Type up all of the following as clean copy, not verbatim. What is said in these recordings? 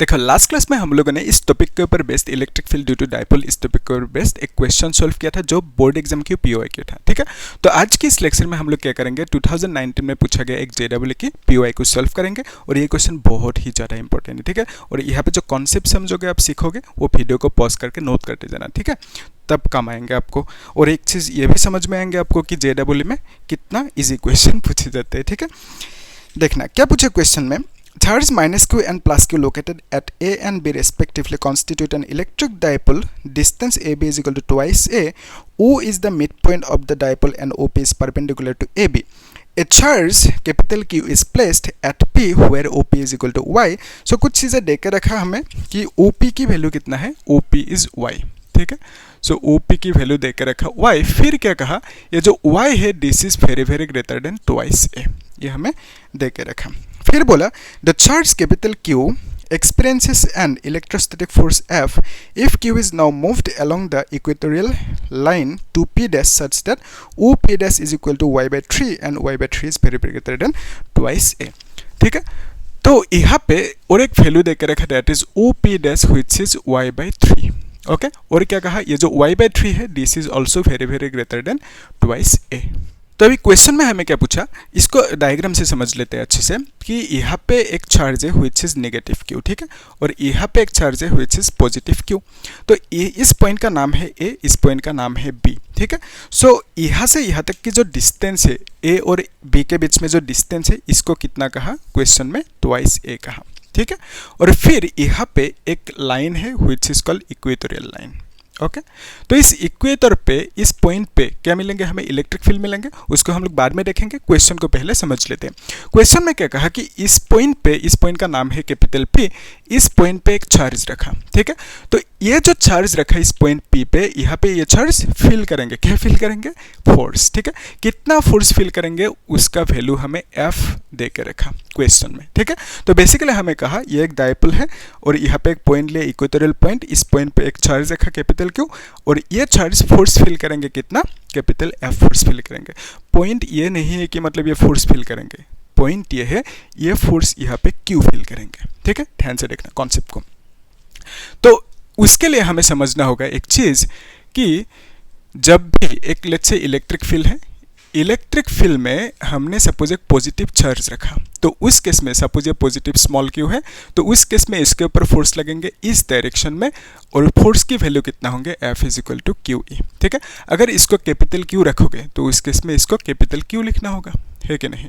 देखो last class में हम लोगों ने इस टॉपिक के ऊपर based electric field due to dipole इस टॉपिक के ऊपर बेस्ड एक क्वेश्चन सॉल्व किया था जो बोर्ड एग्जाम की पीओआई था। ठीक है, तो आज की इस लेक्चर में हम लोग क्या करेंगे, 2019 में पूछा गया एक जेडब्ल्यू की पीओआई को सॉल्व करेंगे और ये क्वेश्चन बहुत ही ज़्यादा इंपॉर्टेंट है। ठीक है, और यहाँ पे जो कॉन्सेप्ट समझोगे आप सीखोगे वो वीडियो को पॉज करके नोट करते जाना। ठीक है, तब काम आएंगे आपको। और एक चीज़ ये भी समझ में आएंगे आपको कि जेडब्ल्यू में कितना ईजी क्वेश्चन पूछे जाते हैं। ठीक है, देखना क्या पूछे क्वेश्चन में। Charge minus q and plus q located at A and B respectively constitute an electric dipole. Distance AB is equal to twice A. O is the midpoint of the dipole and OP is perpendicular to AB. A charge capital Q is placed at P where OP is equal to Y. So कुछ चीज़ें देकर रखा हमें कि OP की value कितना है, OP is Y. ठीक है, सो OP की वैल्यू देकर रखा Y। फिर क्या कहा, ये जो Y है this is very very greater than twice A, ये हमें देकर रखा। फिर बोला the charge capital Q experiences an electrostatic force F if Q is now moved along the equatorial line to P dash such that OP dash is equal to Y by 3 and Y by 3 is very very greater than twice A। ठीक है, तो यहाँ पे और एक value देकर रखा that is OP dash which is Y by 3। Okay, और क्या कहा, ये जो Y by 3 है this is also very very greater than twice A। तो अभी क्वेश्चन में हमें क्या पूछा, इसको डायग्राम से समझ लेते हैं अच्छे से कि यहाँ पे एक चार्ज है व्हिच इज नेगेटिव Q। ठीक है, और यहाँ पे एक चार्ज है व्हिच इज पॉजिटिव Q। तो इस पॉइंट का नाम है A, इस पॉइंट का नाम है B। ठीक है, सो यहाँ से यहाँ तक की जो डिस्टेंस है A और B के बीच में जो डिस्टेंस है इसको कितना कहा, क्वेश्चन में ट्वाइस A कहा। ठीक है, और फिर यहाँ पे एक लाइन है which is called equatorial line. Okay, तो इस इक्वेटर पे इस पॉइंट पे क्या मिलेंगे, हमें इलेक्ट्रिक फील्ड मिलेंगे, उसको हम लोग बाद में देखेंगे। क्वेश्चन को पहले समझ लेते हैं। क्वेश्चन में क्या कहा कि इस पॉइंट पे, इस पॉइंट का नाम है कैपिटल P, इस पॉइंट पे एक चार्ज रखा। ठीक है, तो ये जो चार्ज रखा इस पॉइंट P पे, यहाँ पे ये चार्ज फिल करेंगे, क्या फिल करेंगे, फोर्स। ठीक है, कितना फोर्स फिल करेंगे उसका वैल्यू हमें F दे के रखा क्वेश्चन में। ठीक है, तो बेसिकली हमें कहा ये एक डायपोल है और यहाँ पे एक पॉइंट लिया इक्वेटोरियल पॉइंट, इस पॉइंट पे एक चार्ज रखा कैपिटल Q और ये चार्ज फोर्स फिल करेंगे कितना, कैपिटल F फोर्स फिल करेंगे। पॉइंट ये नहीं है कि मतलब ये फोर्स फिल करेंगे, पॉइंट ये है ये फोर्स यहाँ पे Q फिल करेंगे। ठीक है, ध्यान से देखना कॉन्सेप्ट को। तो उसके लिए हमें समझना होगा एक चीज कि जब भी एक लेट्स से इलेक्ट्रिक फील्ड है, इलेक्ट्रिक फील्ड में हमने सपोज एक पॉजिटिव चार्ज रखा, तो उस केस में सपोज ये पॉजिटिव स्मॉल q है, तो उस केस में इसके ऊपर फोर्स लगेंगे इस डायरेक्शन में और फोर्स की वैल्यू कितना होंगे, F is equal to QE। ठीक है, अगर इसको कैपिटल Q रखोगे तो उस केस में इसको कैपिटल Q लिखना होगा, है कि नहीं।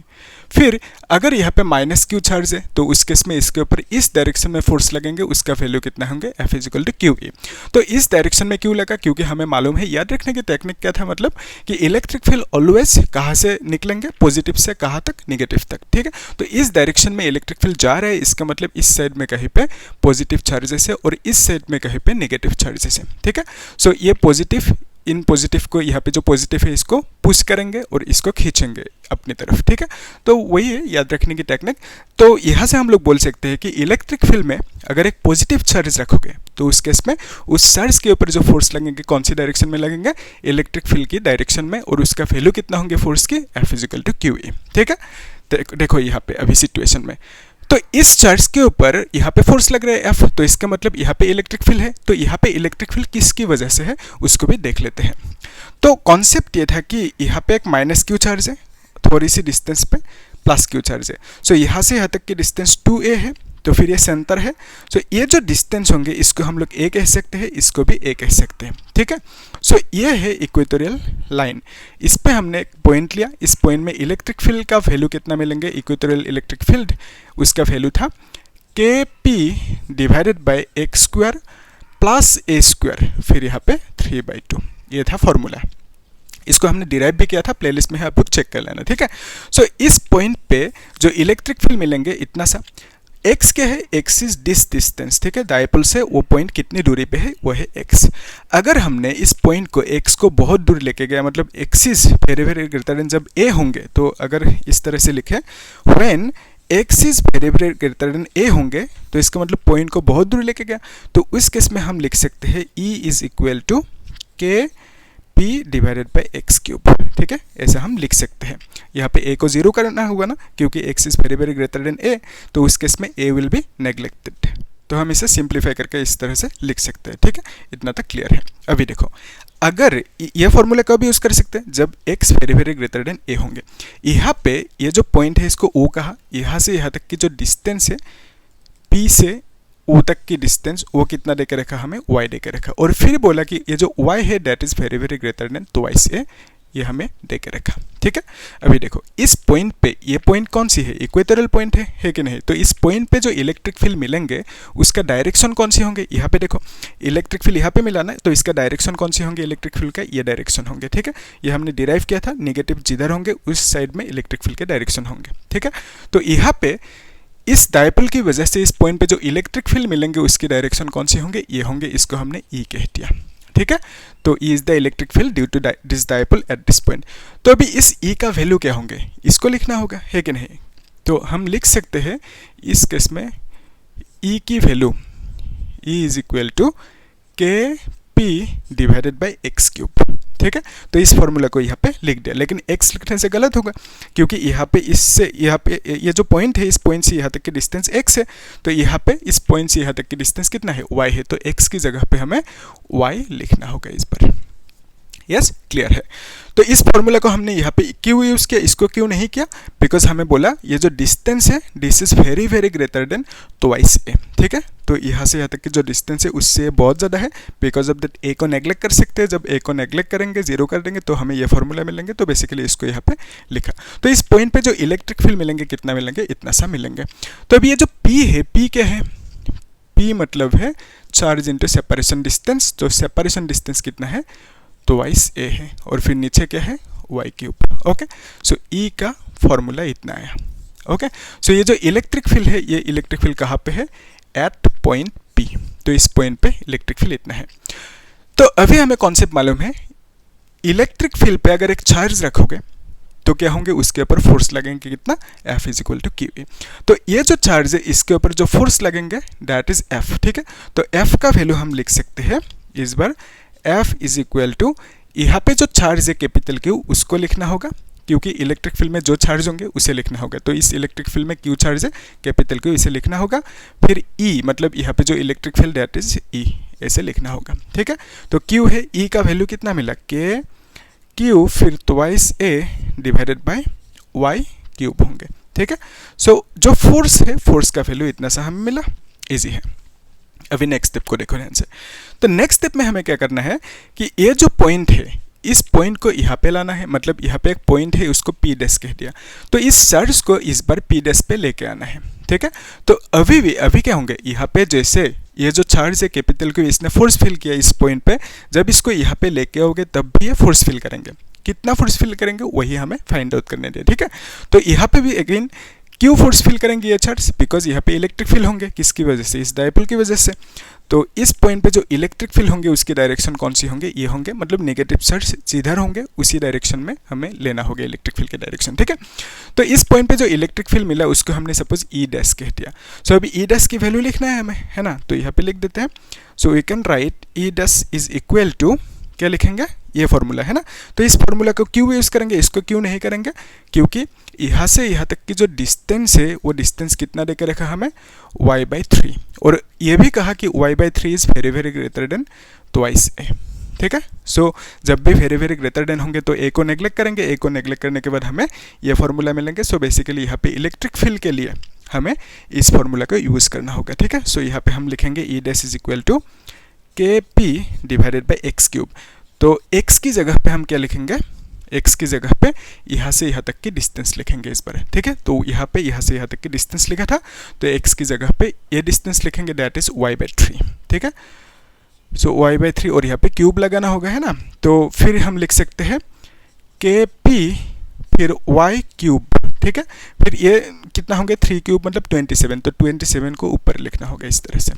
फिर अगर यहाँ पे माइनस Q चार्ज है तो उस केस में इसके ऊपर इस डायरेक्शन में फोर्स लगेंगे, उसका वैल्यू कितना होंगे, F is equal to QE। तो इस डायरेक्शन में क्यों लगा, क्योंकि हमें मालूम है, याद रखने की टेक्निक क्या था, मतलब कि इलेक्ट्रिक फील्ड ऑलवेज कहाँ से निकलेंगे, पॉजिटिव से कहाँ तक, निगेटिव तक। ठीक है, तो इस डायरेक्शन में इलेक्ट्रिक फील्ड जा रहा है, इसका मतलब इस साइड में कहीं पे पॉजिटिव चार्जेस है और इस साइड में कहीं पे नेगेटिव चार्जेस है। ठीक है, सो ये पॉजिटिव, इन पॉजिटिव को यहाँ पे जो पॉजिटिव है इसको पुश करेंगे और इसको खींचेंगे अपनी तरफ। ठीक है, तो वही है याद रखने की टेक्निक। तो यहाँ से हम लोग बोल सकते हैं कि इलेक्ट्रिक फील्ड में अगर एक पॉजिटिव चार्ज रखोगे तो उस केस में उस चार्ज के ऊपर जो फोर्स लगेंगे कौन सी डायरेक्शन में लगेंगे, इलेक्ट्रिक फील्ड की डायरेक्शन में, और उसका वैल्यू कितना होंगे फोर्स की, F is equal to QE। ठीक है, देखो यहाँ पे अभी सिचुएशन में तो इस चार्ज के ऊपर यहाँ पे फोर्स लग रहा है F, तो इसका मतलब यहाँ पे इलेक्ट्रिक फील्ड है, तो यहाँ पे इलेक्ट्रिक फील्ड किसकी वजह से है उसको भी देख लेते हैं। तो कॉन्सेप्ट ये था कि यहाँ पे एक माइनस Q चार्ज है, थोड़ी सी डिस्टेंस पे प्लस Q चार्ज है। सो यहाँ से यहाँ तक की डिस्टेंस 2A है, तो फिर ये सेंटर है। सो ये जो डिस्टेंस होंगे इसको हम लोग A कह सकते हैं, इसको भी A कह सकते हैं। ठीक है, सो ये है इक्वेटोरियल लाइन, इस पे हमने एक पॉइंट लिया, इस पॉइंट में इलेक्ट्रिक फील्ड का वैल्यू कितना मिलेंगे, इक्वेटोरियल इलेक्ट्रिक फील्ड उसका वैल्यू था KP divided by x square plus A square, फिर यहाँ पे 3/2, ये था फॉर्मूला। इसको हमने डिराइव भी किया था, प्लेलिस्ट में है, आप लोग चेक कर लेना। ठीक है, सो इस पॉइंट पे जो इलेक्ट्रिक फील्ड मिलेंगे इतना सा, x क्या है, x इज दिस डिस्टेंस। ठीक है, डायपोल से वो पॉइंट कितनी दूरी पे है, वो है x। अगर हमने इस पॉइंट को x को बहुत दूर लेके गया, मतलब x is very very greater then जब a होंगे, तो अगर इस तरह से लिखे when x is very very greater then a होंगे, तो इसका मतलब पॉइंट को बहुत दूर लेके गया, तो उस केस में हम लिख सकते हैं E is equal to K P divided by x cube. ठीक है, ऐसा हम लिख सकते हैं। यहाँ पे a को 0 करना होगा ना, क्योंकि x is very very greater then a, तो उस केस में a विल बी नेग्लेक्टेड। तो हम इसे सिंप्लीफाई करके इस तरह से लिख सकते हैं, ठीक है, इतना तक क्लियर है। अभी देखो, अगर ये फॉर्मूला कब यूज कर सकते हैं, जब x very very greater then a होंगे। यहाँ पे ये जो पॉइंट है इसको o कहा, यहाँ से यहाँ तक की जो डिस्टेंस है p से o तक की डिस्टेंस वो कितना देके रखा, हमें y देके रखा, और फिर बोला कि ये जो y है that is very very greater than twice a, ये हमें देके रखा, ठीक है। अभी देखो इस पॉइंट पे, ये पॉइंट कौन सी है, इक्वेटोरियल पॉइंट है कि नहीं, तो इस पॉइंट पे जो इलेक्ट्रिक फील्ड मिलेंगे उसका डायरेक्शन कौन सी होंगे, यहाँ पे देखो इलेक्ट्रिक फील्ड यहाँ पे मिला ना, तो इसका डायरेक्शन कौन सी होंगे इलेक्ट्रिक फील्ड का, ये डायरेक्शन होंगे, ठीक है। ये हमने डिराइव किया था, नेगेटिव जिधर होंगे उस साइड में इलेक्ट्रिक फील्ड के डायरेक्शन होंगे, ठीक है। तो यहाँ पे इस डायपोल की वजह से इस पॉइंट पे जो इलेक्ट्रिक फील्ड मिलेंगे उसकी डायरेक्शन कौन सी होंगे, ये होंगे, इसको हमने ई कह दिया, ठीक है। तो E is the electric field due to this dipole at this point. तो अभी इस ई का वैल्यू क्या होंगे, इसको लिखना होगा, है कि नहीं। तो हम लिख सकते हैं इस केस में ई की value, E is equal to K P divided by x cube, ठीक है। तो इस फॉर्मूला को यहाँ पे लिख दिया, लेकिन x लिखने से गलत होगा, क्योंकि यहाँ पे इससे यहाँ पे ये जो पॉइंट है इस पॉइंट से यहाँ तक की डिस्टेंस x है, तो यहाँ पे इस पॉइंट से यहाँ तक की डिस्टेंस कितना है, y है, तो x की जगह पे हमें y लिखना होगा इस पर। यस, क्लियर है। तो इस फॉर्मूला को हमने यहाँ पे क्यों यूज़ किया, इसको क्यों नहीं किया, बिकॉज हमें बोला ये जो डिस्टेंस है this is very very greater than twice A, ठीक है। तो यहाँ से यहाँ तक की जो डिस्टेंस है उससे बहुत ज़्यादा है, बिकॉज ऑफ दैट ए को नेग्लेक्ट कर सकते हैं, जब ए को नेग्लेक्ट करेंगे जीरो कर देंगे तो हमें ये फॉर्मूला मिलेंगे, तो बेसिकली इसको यहाँ पे लिखा। तो इस पॉइंट पे जो इलेक्ट्रिक फील्ड मिलेंगे कितना मिलेंगे, इतना सा मिलेंगे। तो अभी ये जो पी है, पी क्या है, पी मतलब है चार्ज इंटू सेपरेशन डिस्टेंस, तो सेपरेशन डिस्टेंस कितना है, ट्वाइस ए है, और फिर नीचे क्या है, वाई क्यूब, ओके। सो ई का फॉर्मूला इतना आया, ओके। सो ये जो इलेक्ट्रिक फील्ड है, ये इलेक्ट्रिक फील्ड कहाँ पे है, एट पॉइंट पी, तो इस पॉइंट पे इलेक्ट्रिक फील्ड इतना है। तो अभी हमें कॉन्सेप्ट मालूम है, इलेक्ट्रिक फील्ड पे अगर एक चार्ज रखोगे तो क्या होंगे, उसके ऊपर फोर्स लगेंगे कितना, F is equal to q a. तो ये जो चार्ज है इसके ऊपर जो फोर्स लगेंगे दैट इज F, ठीक है। तो F का वैल्यू हम लिख सकते हैं इस बार, F इज इक्वल टू, यहाँ पे जो चार्ज है कैपिटल Q उसको लिखना होगा, क्योंकि इलेक्ट्रिक फील्ड में जो चार्ज होंगे उसे लिखना होगा। तो इस इलेक्ट्रिक फील्ड में Q चार्ज है, कैपिटल Q, इसे लिखना होगा। फिर E मतलब यहाँ पे जो electric field that is E, ऐसे लिखना होगा, ठीक है। तो Q है, E का वैल्यू कितना मिला, के Q फिर twice A divided by y cube होंगे, ठीक है। सो जो फोर्स है, फोर्स का वैल्यू इतना सा हमें मिला, इजी है। अभी नेक्स्ट स्टेप को देखो ध्यान से। तो नेक्स्ट स्टेप में हमें क्या करना है कि ये जो पॉइंट है इस पॉइंट को यहाँ पे लाना है, मतलब यहाँ पे एक पॉइंट है उसको पी डैश कह दिया, तो इस चार्ज को इस बार पी डैश पे लेके आना है, ठीक है। तो अभी क्या होंगे, यहाँ पे जैसे ये जो चार्ज है कैपिटल को इसने फोर्स फील किया इस पॉइंट पे, जब इसको यहाँ पे लेके आओगे तब भी ये फोर्स फील करेंगे, कितना फोर्स फील करेंगे वही हमें फाइंड आउट करने दिया, ठीक है। तो यहाँ पे भी अगेन क्यों फोर्स फील करेंगे ये चार्ज, बिकॉज यहाँ पे इलेक्ट्रिक फील्ड होंगे, किसकी वजह से, इस डायपोल की वजह से। तो इस पॉइंट पे जो इलेक्ट्रिक फील्ड होंगे उसकी डायरेक्शन कौन सी होंगे, ये होंगे, मतलब नेगेटिव चार्ज जिधर होंगे उसी डायरेक्शन में हमें लेना होगा इलेक्ट्रिक फील्ड की डायरेक्शन, ठीक है। तो इस पॉइंट पे जो इलेक्ट्रिक फील्ड मिला उसको हमने सपोज ई डैश कह दिया। सो अभी ई डैश की वैल्यू लिखना है हमें, है ना, तो यहाँ पे लिख देते हैं। So we can write E dash is equal to, क्या लिखेंगे, ये फॉर्मूला है ना। तो इस फॉर्मूला को क्यों यूज़ करेंगे, इसको क्यों नहीं करेंगे, क्योंकि यहाँ से यहाँ तक की जो डिस्टेंस है वो डिस्टेंस कितना देकर रखा हमें, y/3, और ये भी कहा कि y/3 is very very greater than twice A, ठीक है। सो जब भी वेरी वेरी ग्रेटर देन होंगे तो ए को नेग्लेक्ट करेंगे, ए को नेग्लेक्ट करने के बाद हमें ये फॉर्मूला मिलेंगे। सो बेसिकली यहाँ पे इलेक्ट्रिक फील्ड के लिए हमें इस फॉर्मूला को यूज़ करना होगा, ठीक है। सो यहाँ पे हम लिखेंगे E dash is equal to K P divided by x cube. तो x की जगह पे हम क्या लिखेंगे, x की जगह पे यहाँ से यहाँ तक की डिस्टेंस लिखेंगे इस बार, ठीक है। तो यहाँ पे यहाँ से यहाँ तक की डिस्टेंस लिखा था, तो x की जगह पे ये डिस्टेंस लिखेंगे दैट इज y/3, ठीक है। सो y/3 और यहाँ पे क्यूब लगाना होगा, है ना। तो फिर हम लिख सकते हैं के पी फिर y क्यूब, ठीक है। फिर ये कितना होंगे, 3 क्यूब मतलब 27, तो 27 को ऊपर लिखना होगा इस तरह से।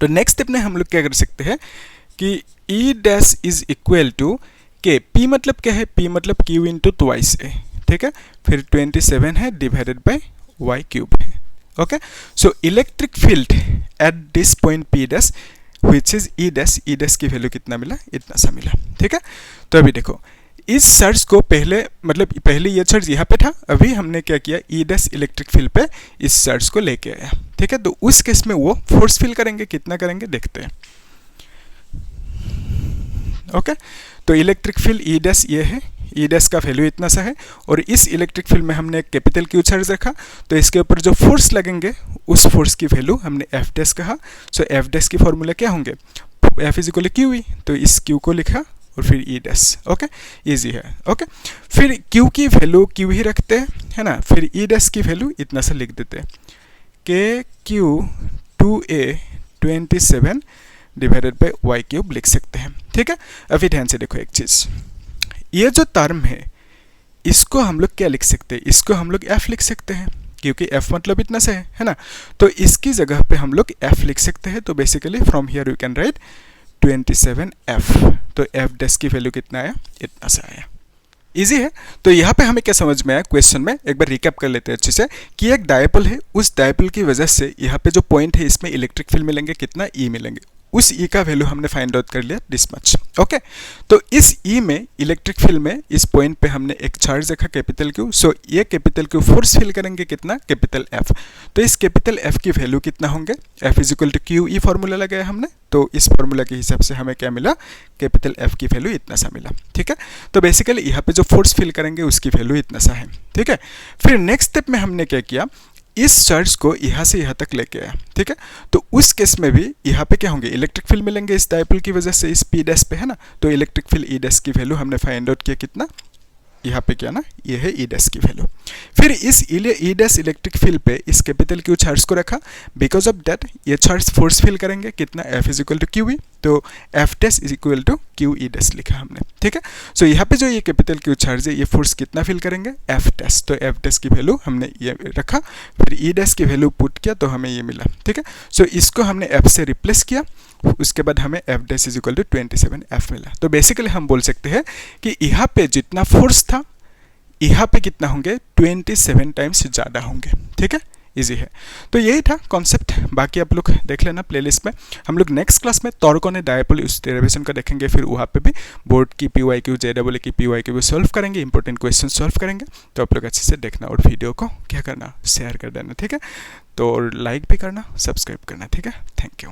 तो नेक्स्ट स्टेप में हम लोग क्या कर सकते हैं कि E dash is equal to K, P मतलब क्या है, पी मतलब क्यू इंटू ट्वाइस ए, ठीक है। फिर 27 है डिवाइडेड बाई वाई क्यूब है, okay. So electric field at this point P dash which is E dash की वैल्यू कितना मिला, इतना सा मिला, ठीक है। तो अभी देखो इस चार्ज को पहले ये चार्ज यहाँ पे था, अभी हमने क्या किया, ई डैश इलेक्ट्रिक फील्ड पे इस चार्ज को लेके आया, ठीक है। तो उस केस में वो फोर्स फील करेंगे, कितना करेंगे देखते हैं। ओके, तो इलेक्ट्रिक फील्ड ई डैश ये है, ई डैश का वैल्यू इतना सा है, और इस इलेक्ट्रिक फील्ड में हमने एक कैपिटल क्यू चार्ज रखा, तो इसके ऊपर जो फोर्स लगेंगे उस फोर्स की वैल्यू हमने एफ डैश कहा। सो एफ डैश की फॉर्मूला क्या होंगे, F is equal to Q E, तो इस क्यू को लिखा और फिर ई डैश। ओके, इजी है। ओके, फिर क्यू की वैल्यू क्यू ही रखते हैं, है ना, फिर ई डैश की वैल्यू इतना सा लिख देते हैं, K q 2a 27 divided by y cube लिख सकते हैं, ठीक है। अभी ध्यान से देखो एक चीज़, ये जो टर्म है इसको हम लोग क्या लिख सकते हैं, इसको हम लोग f लिख सकते हैं, क्योंकि f मतलब इतना से है ना, तो इसकी जगह पे हम लोग f लिख सकते हैं। तो basically from here you can write 27f, तो f डैश की वैल्यू कितना आया, इतना सा आया। इजी है। तो यहाँ पे हमें क्या समझ में आया क्वेश्चन में, एक बार रिकैप कर लेते हैं अच्छे से, कि एक डायपोल है, उस डायपोल की वजह से यहाँ पे जो पॉइंट है इसमें इलेक्ट्रिक फील्ड मिलेंगे, कितना ई मिलेंगे, उस ई का वैल्यू हमने फाइंड आउट कर लिया दिस मच। ओके, तो इस ई में इलेक्ट्रिक फील्ड में इस पॉइंट पे हमने एक चार्ज रखा कैपिटल क्यू, सो ये कैपिटल क्यू फोर्स फील करेंगे कितना, कैपिटल एफ। तो इस कैपिटल एफ की वैल्यू कितना होंगे, F is equal to Q E formula लगाया हमने, तो इस फॉर्मूला के हिसाब से हमें क्या मिला, कैपिटल एफ की वैल्यू इतना सा मिला, ठीक है। तो बेसिकली यहाँ पे जो फोर्स फील करेंगे उसकी वैल्यू इतना सा है, ठीक है। फिर नेक्स्ट स्टेप में हमने क्या किया, इस चार्ज को यहाँ से यहाँ तक लेके आया, ठीक है। तो उस केस में भी यहाँ पे क्या होंगे, इलेक्ट्रिक फील्ड मिलेंगे इस डायपोल की वजह से इस पी डैश पे, है ना। तो इलेक्ट्रिक फील्ड ई डैश की वैल्यू हमने फाइंड आउट किया कितना, यहाँ पे क्या ना, ये है ई डैश की वैल्यू। फिर इस ई डैश इलेक्ट्रिक फील्ड पे इस कैपिटल क्यू चार्ज को रखा, बिकॉज ऑफ दैट ये चार्ज फोर्स फील करेंगे कितना, F is equal to Q E, तो F dash is equal to Q E dash लिखा हमने, ठीक है। सो यहाँ पे जो ये कैपिटल क्यू चार्ज है ये फोर्स कितना फील करेंगे, एफ डैश, तो एफ डैश की वैल्यू हमने ये रखा, फिर ई डैश की वैल्यू पुट किया तो हमें ये मिला, ठीक है। सो इसको हमने एफ से रिप्लेस किया, उसके बाद हमें F dash is equal to 27f मिला। तो बेसिकली हम बोल सकते हैं कि यहाँ पे जितना फोर्स था यहाँ पे कितना होंगे, 27 टाइम्स ज़्यादा होंगे, ठीक है। इजी है। तो यही था कॉन्सेप्ट, बाकी आप लोग देख लेना प्लेलिस्ट में। हम लोग नेक्स्ट क्लास में टॉर्क ऑन डायपोल उस डेरिवेशन का देखेंगे, फिर वहाँ पे भी बोर्ड की PYQ JEE की PYQ भी सॉल्व करेंगे, इंपॉर्टेंट क्वेश्चन सॉल्व करेंगे। तो आप लोग अच्छे से देखना और वीडियो को क्या करना, शेयर कर देना, ठीक है। तो लाइक भी करना, सब्सक्राइब करना, ठीक है। Thank you.